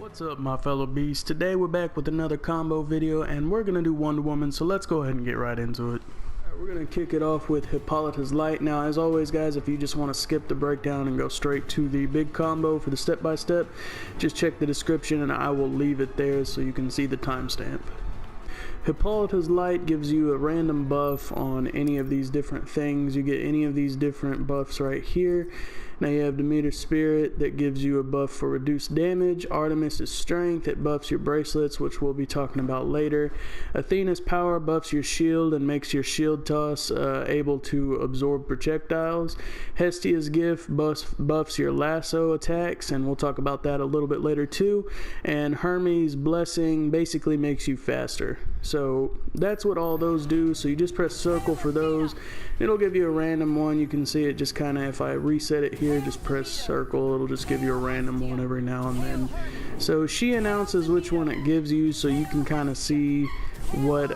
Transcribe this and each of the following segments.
What's up, my fellow beasts? Today we're back with another combo video and we're gonna do Wonder Woman, so let's go ahead and get right into it. We're gonna kick it off with Hippolyta's Light. Now, as always guys, if you just want to skip the breakdown and go straight to the big combo for the step-by-step, just check the description and I will leave it there so you can see the timestamp. Hippolyta's Light gives you a random buff on any of these different things. You get any of these different buffs right here. Now you have Demeter's Spirit that gives you a buff for reduced damage. Artemis's Strength, it buffs your bracelets, which we'll be talking about later. Athena's Power buffs your shield and makes your shield toss able to absorb projectiles. Hestia's Gift buffs your lasso attacks, and we'll talk about that a little bit later too. And Hermes' Blessing basically makes you faster. So that's what all those do. So you just press circle for those. It'll give you a random one. You can see it just kind of, if I reset it here, just press circle, it'll just give you a random one every now and then. So she announces which one it gives you so you can kind of see what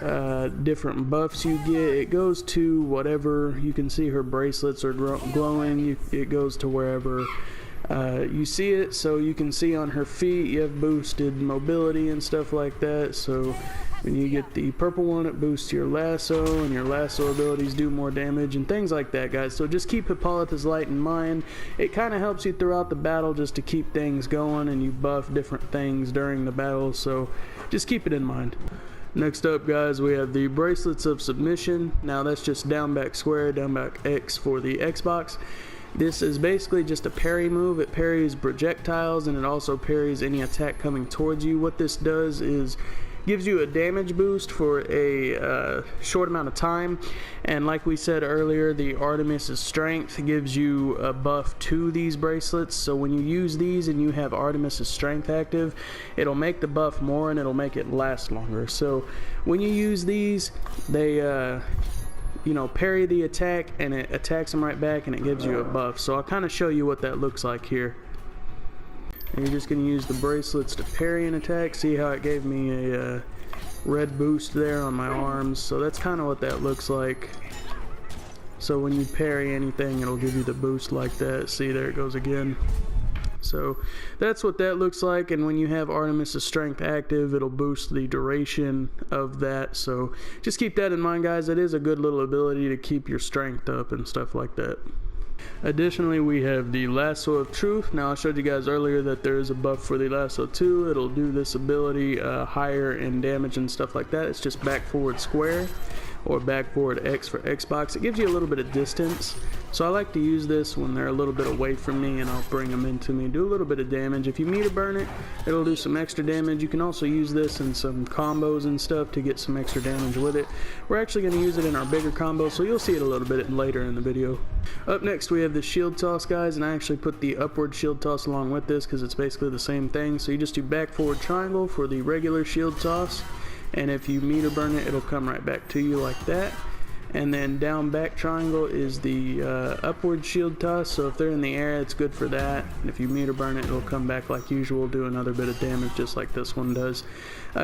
different buffs you get. It goes to whatever, you can see her bracelets are glowing. It goes to wherever you see it. So you can see on her feet you have boosted mobility and stuff like that. So when you get the purple one, it boosts your lasso, and your lasso abilities do more damage and things like that, guys. So just keep Hippolyta's Light in mind. It kind of helps you throughout the battle just to keep things going, and you buff different things during the battle, so just keep it in mind. Next up, guys, we have the Bracelets of Submission. Now that's just down back square, down back X for the Xbox. This is basically just a parry move. It parries projectiles and it also parries any attack coming towards you. What this does is gives you a damage boost for a short amount of time, and like we said earlier, the Artemis's Strength gives you a buff to these bracelets. So when you use these and you have Artemis's Strength active, it'll make the buff more and it'll make it last longer. So when you use these, they you know, parry the attack and it attacks them right back and it gives you a buff. So I'll kind of show you what that looks like here. And you're just going to use the bracelets to parry an attack. See how it gave me a red boost there on my arms. So that's kind of what that looks like. So when you parry anything, it'll give you the boost like that. See, there it goes again. So that's what that looks like. And when you have Artemis's Strength active, it'll boost the duration of that. So just keep that in mind, guys. It is a good little ability to keep your strength up and stuff like that. Additionally, we have the Lasso of Truth. Now I showed you guys earlier that there is a buff for the Lasso 2. It'll do this ability higher in damage and stuff like that. It's just back forward square or back forward X for Xbox. It gives you a little bit of distance. So I like to use this when they're a little bit away from me, and I'll bring them into me, do a little bit of damage. If you meter burn it, it'll do some extra damage. You can also use this in some combos and stuff to get some extra damage with it. We're actually going to use it in our bigger combo, so you'll see it a little bit later in the video. Up next we have the Shield Toss, guys, and I actually put the Upward Shield Toss along with this because it's basically the same thing. So you just do back forward triangle for the regular Shield Toss, and if you meter burn it, it'll come right back to you like that. And then down back triangle is the upward shield toss. So if they're in the air, it's good for that. And if you meter burn it, it'll come back like usual, do another bit of damage just like this one does.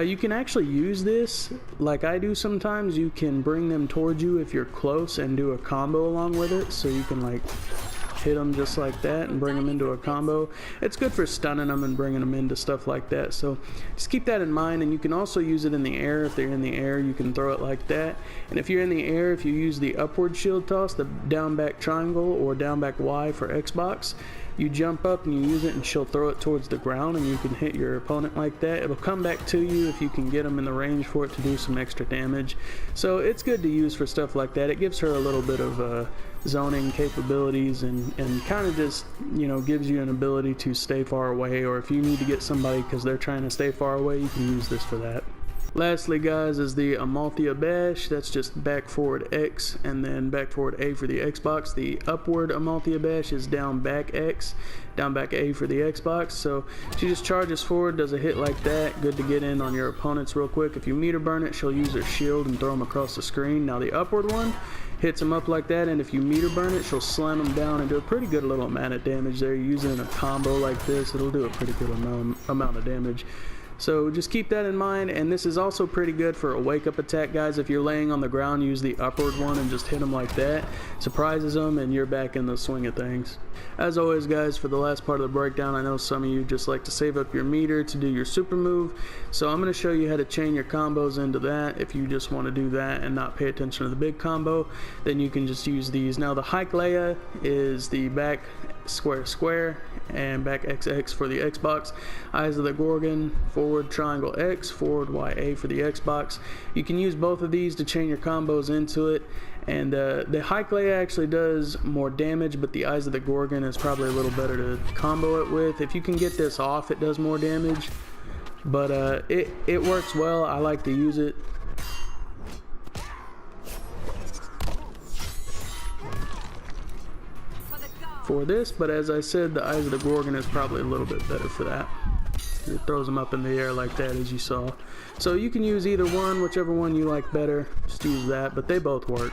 You can actually use this like I do sometimes. You can bring them towards you if you're close and do a combo along with it. So you can like hit them just like that and bring them into a combo. It's good for stunning them and bringing them into stuff like that. So just keep that in mind. And you can also use it in the air. If they're in the air, you can throw it like that. And if you're in the air, if you use the upward shield toss, the down back triangle or down back Y for Xbox, you jump up and you use it and she'll throw it towards the ground and you can hit your opponent like that. It'll come back to you if you can get them in the range for it to do some extra damage. So it's good to use for stuff like that. It gives her a little bit of zoning capabilities and kind of just, you know, gives you an ability to stay far away, or if you need to get somebody because they're trying to stay far away, you can use this for that. Lastly, guys, is the Amalthea Bash. That's just back forward X and then back forward A for the Xbox. The upward Amalthea Bash is down back X, down back A for the Xbox. So she just charges forward, does a hit like that. Good to get in on your opponents real quick. If you meter burn it, she'll use her shield and throw them across the screen. Now the upward one hits them up like that, and if you meter burn it, she'll slam them down and do a pretty good little amount of damage there. Using a combo like this, it'll do a pretty good amount of damage. So just keep that in mind, and this is also pretty good for a wake up attack, guys. If you're laying on the ground, use the upward one and just hit them like that. Surprises them and you're back in the swing of things. As always, guys, for the last part of the breakdown, I know some of you just like to save up your meter to do your super move, so I'm going to show you how to chain your combos into that. If you just want to do that and not pay attention to the big combo, then you can just use these. Now the Hike Leia is the back square square and back XX for the Xbox. Eyes of the Gorgon, forward triangle X, forward YA for the Xbox. You can use both of these to chain your combos into it, and the Hike Leia actually does more damage, but the Eyes of the Gorgon is probably a little better to combo it with. If you can get this off, it does more damage, but it works well. I like to use it. For this, but as I said, the Eyes of the Gorgon is probably a little bit better for that. It throws them up in the air like that, as you saw. So you can use either one, whichever one you like better, just use that, but they both work.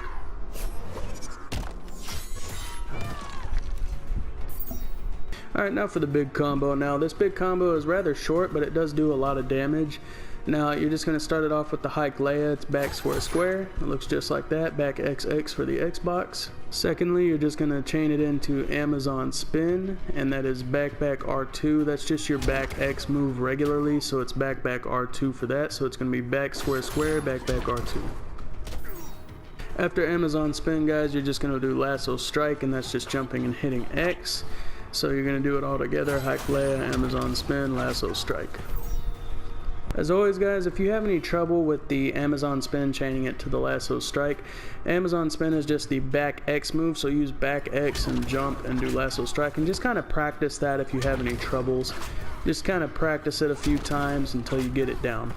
Alright, now for the big combo. Now this big combo is rather short, but it does do a lot of damage. Now you're just going to start it off with the Hike Leia. It's back square square. It looks just like that. Back XX for the Xbox. Secondly, you're just going to chain it into Amazon Spin, and that is back R2. That's just your back X move regularly, so it's back R2 for that. So it's going to be back square square, back R2. After Amazon Spin, guys, you're just going to do Lasso Strike, and that's just jumping and hitting X. So you're going to do it all together. Hike Leia, Amazon Spin, Lasso Strike. As always, guys, if you have any trouble with the Amazon Spin chaining it to the Lasso Strike, Amazon Spin is just the back X move, so use back X and jump and do Lasso Strike, and just kind of practice that if you have any troubles. Just kind of practice it a few times until you get it down.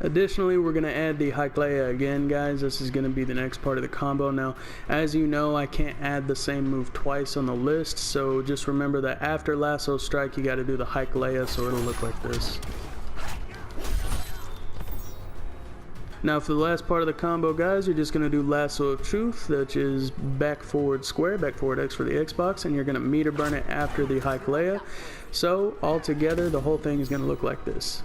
Additionally, we're going to add the Hike Leia again, guys. This is going to be the next part of the combo. Now, as you know, I can't add the same move twice on the list, so just remember that after Lasso Strike, you got to do the Hike Leia, so it'll look like this. Now for the last part of the combo, guys, you're just going to do Lasso of Truth, which is back forward square, back forward X for the Xbox, and you're going to meter burn it after the Hike Leia. So all together, the whole thing is going to look like this.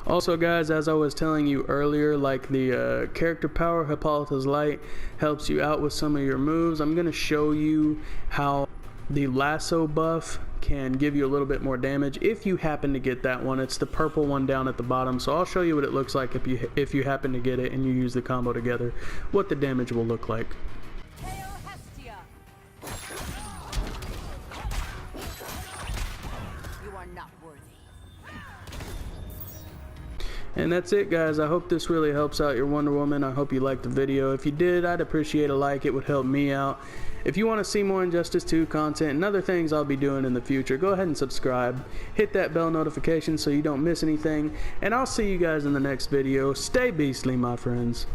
Also, guys, as I was telling you earlier, like the character power, Hippolyta's Light, helps you out with some of your moves. I'm going to show you how the lasso buff can give you a little bit more damage if you happen to get that one. It's the purple one down at the bottom, so I'll show you what it looks like if you happen to get it and you use the combo together, what the damage will look like. And that's it, guys. I hope this really helps out your Wonder Woman. I hope you liked the video. If you did, I'd appreciate a like. It would help me out. If you want to see more Injustice 2 content and other things I'll be doing in the future, go ahead and subscribe. Hit that bell notification so you don't miss anything. And I'll see you guys in the next video. Stay beastly, my friends.